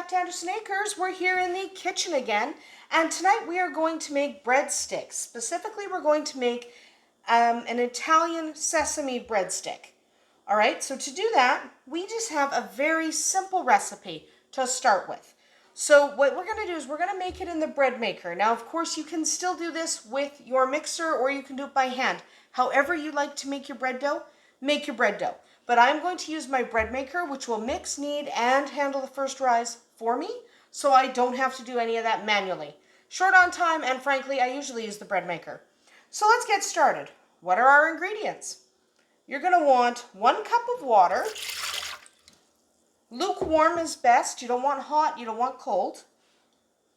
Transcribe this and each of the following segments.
back to Andersen Acres. We're here in the kitchen again, and tonight we are going to make breadsticks. Specifically, we're going to make an Italian sesame breadstick. All right, so to do that, we just have a very simple recipe to start with. So what we're going to do is we're going to make it in the bread maker. Now, of course, you can still do this with your mixer or you can do it by hand. However you like to make your bread dough, make your bread dough. But I'm going to use my bread maker, which will mix, knead, and handle the first rise for me, so I don't have to do any of that manually. Short on time, and frankly, I usually use the bread maker. So let's get started. What are our ingredients? You're going to want 1 cup of water. Lukewarm is best. You don't want hot, you don't want cold.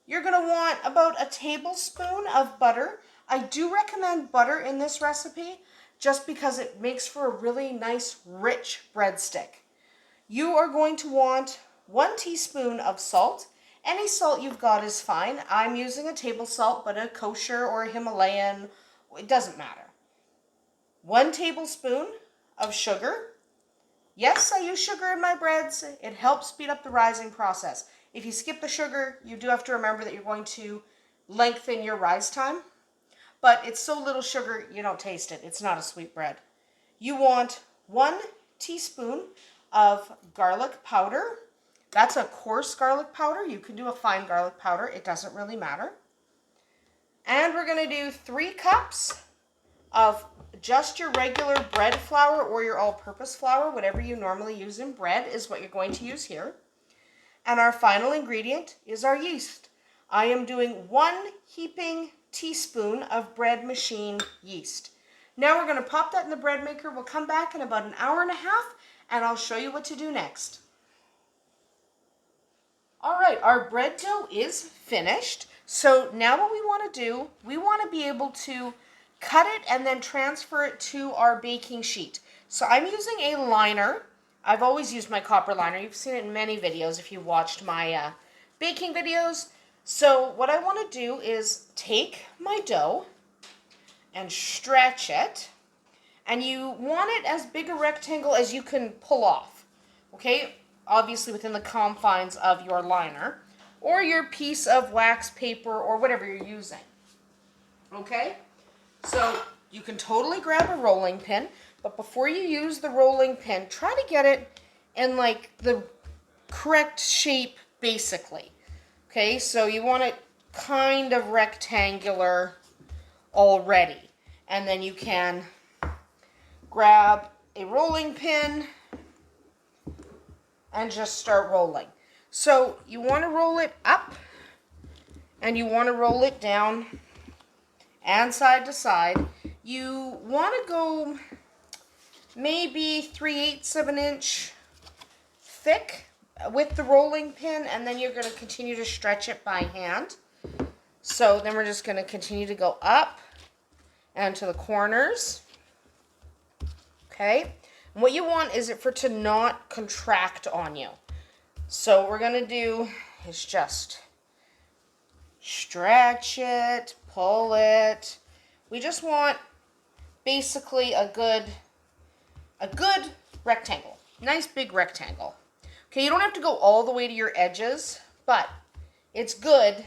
You're going to want about a tablespoon of butter. I do recommend butter in this recipe, just because it makes for a really nice, rich breadstick. You are going to want 1 teaspoon of salt. Any salt you've got is fine. I'm using a table salt, but a kosher or a Himalayan, it doesn't matter. 1 tablespoon of sugar. Yes, I use sugar in my breads. It helps speed up the rising process. If you skip the sugar, you do have to remember that you're going to lengthen your rise time. But it's so little sugar, you don't taste it. It's not a sweet bread. You want 1 teaspoon of garlic powder. That's a coarse garlic powder. You can do a fine garlic powder. It doesn't really matter. And we're going to do 3 cups of just your regular bread flour or your all-purpose flour. Whatever you normally use in bread is what you're going to use here. And our final ingredient is our yeast. I am doing 1 heaping teaspoon of bread machine yeast. Now we're going to pop that in the bread maker. We'll come back in about an hour and a half and I'll show you what to do next. All right, our bread dough is finished. So now what we want to do, we want to be able to cut it and then transfer it to our baking sheet. So I'm using a liner. I've always used my copper liner. You've seen it in many videos if you watched my baking videos. So what I want to do is take my dough and stretch it, and you want it as big a rectangle as you can pull off, okay? Obviously within the confines of your liner or your piece of wax paper or whatever you're using, okay? So you can totally grab a rolling pin, but before you use the rolling pin, try to get it in like the correct shape basically. Okay, so you want it kind of rectangular already. And then you can grab a rolling pin and just start rolling. So you want to roll it up and you want to roll it down and side to side. You want to go maybe 3/8 of an inch thick with the rolling pin, and then you're going to continue to stretch it by hand. So then we're just going to continue to go up and to the corners. Okay, and what you want is it for it to not contract on you. So what we're going to do is just stretch it, pull it. We just want basically a good rectangle, nice big rectangle. Okay, you don't have to go all the way to your edges, but it's good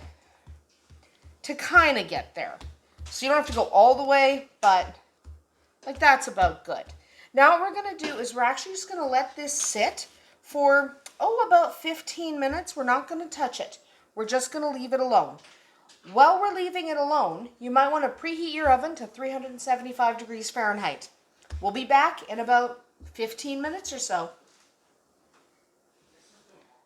to kind of get there. So you don't have to go all the way, but like that's about good. Now what we're going to do is we're actually just going to let this sit for, about 15 minutes. We're not going to touch it. We're just going to leave it alone. While we're leaving it alone, you might want to preheat your oven to 375 degrees Fahrenheit. We'll be back in about 15 minutes or so.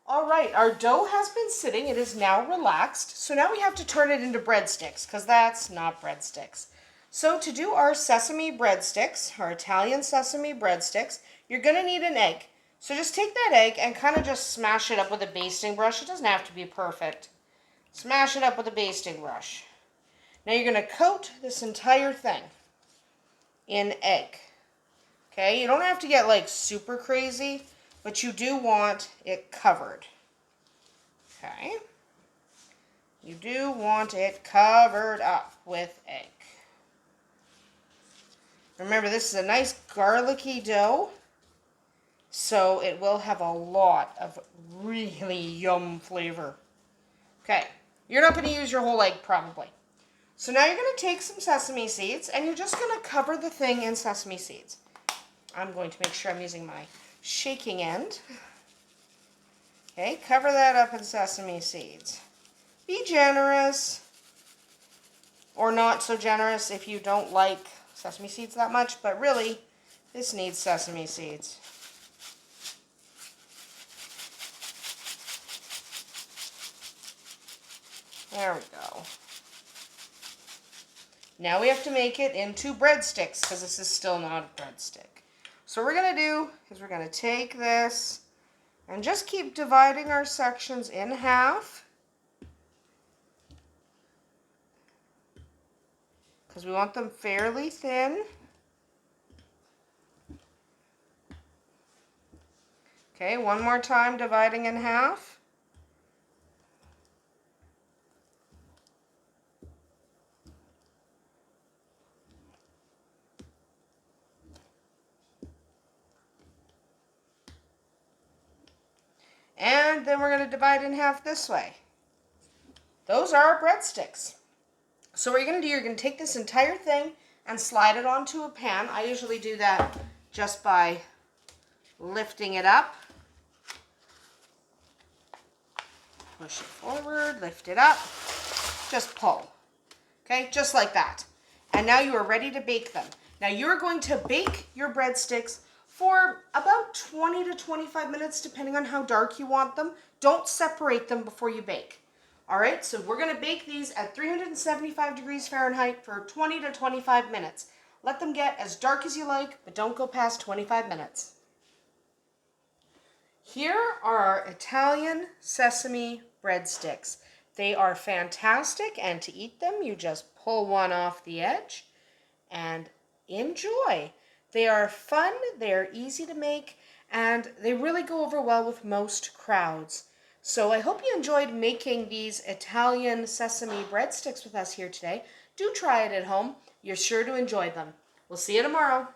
All right, our dough has been sitting. It is now relaxed. So now we have to turn it into breadsticks because that's not breadsticks. So to do our sesame breadsticks, our Italian sesame breadsticks, you're going to need an egg. So just take that egg and kind of just smash it up with a basting brush. It doesn't have to be perfect. Smash it up with a basting brush. Now you're going to coat this entire thing in egg. Okay, you don't have to get like super crazy, but you do want it covered. Okay. You do want it covered up with egg. Remember, this is a nice garlicky dough. So it will have a lot of really yum flavor. Okay, you're not going to use your whole egg probably. So now you're going to take some sesame seeds and you're just going to cover the thing in sesame seeds. I'm going to make sure I'm using my shaking end. Okay, cover that up in sesame seeds. Be generous, or not so generous if you don't like sesame seeds that much, but really, this needs sesame seeds. There we go. Now we have to make it into breadsticks because this is still not a breadstick. So what we're going to do is we're going to take this and just keep dividing our sections in half because we want them fairly thin. Okay, one more time, dividing in half. And then we're going to divide in half this way. Those are our breadsticks. So what you're going to do, you're going to take this entire thing and slide it onto a pan. I usually do that just by lifting it up. Push it forward, lift it up, just pull. Okay, just like that. And now you are ready to bake them. Now you're going to bake your breadsticks for about 20 to 25 minutes, depending on how dark you want them. Don't separate them before you bake. All right, so we're going to bake these at 375 degrees Fahrenheit for 20 to 25 minutes. Let them get as dark as you like, but don't go past 25 minutes. Here are our Italian sesame breadsticks. They are fantastic, and to eat them, you just pull one off the edge and enjoy. They are fun, they are easy to make, and they really go over well with most crowds. So I hope you enjoyed making these Italian sesame breadsticks with us here today. Do try it at home. You're sure to enjoy them. We'll see you tomorrow.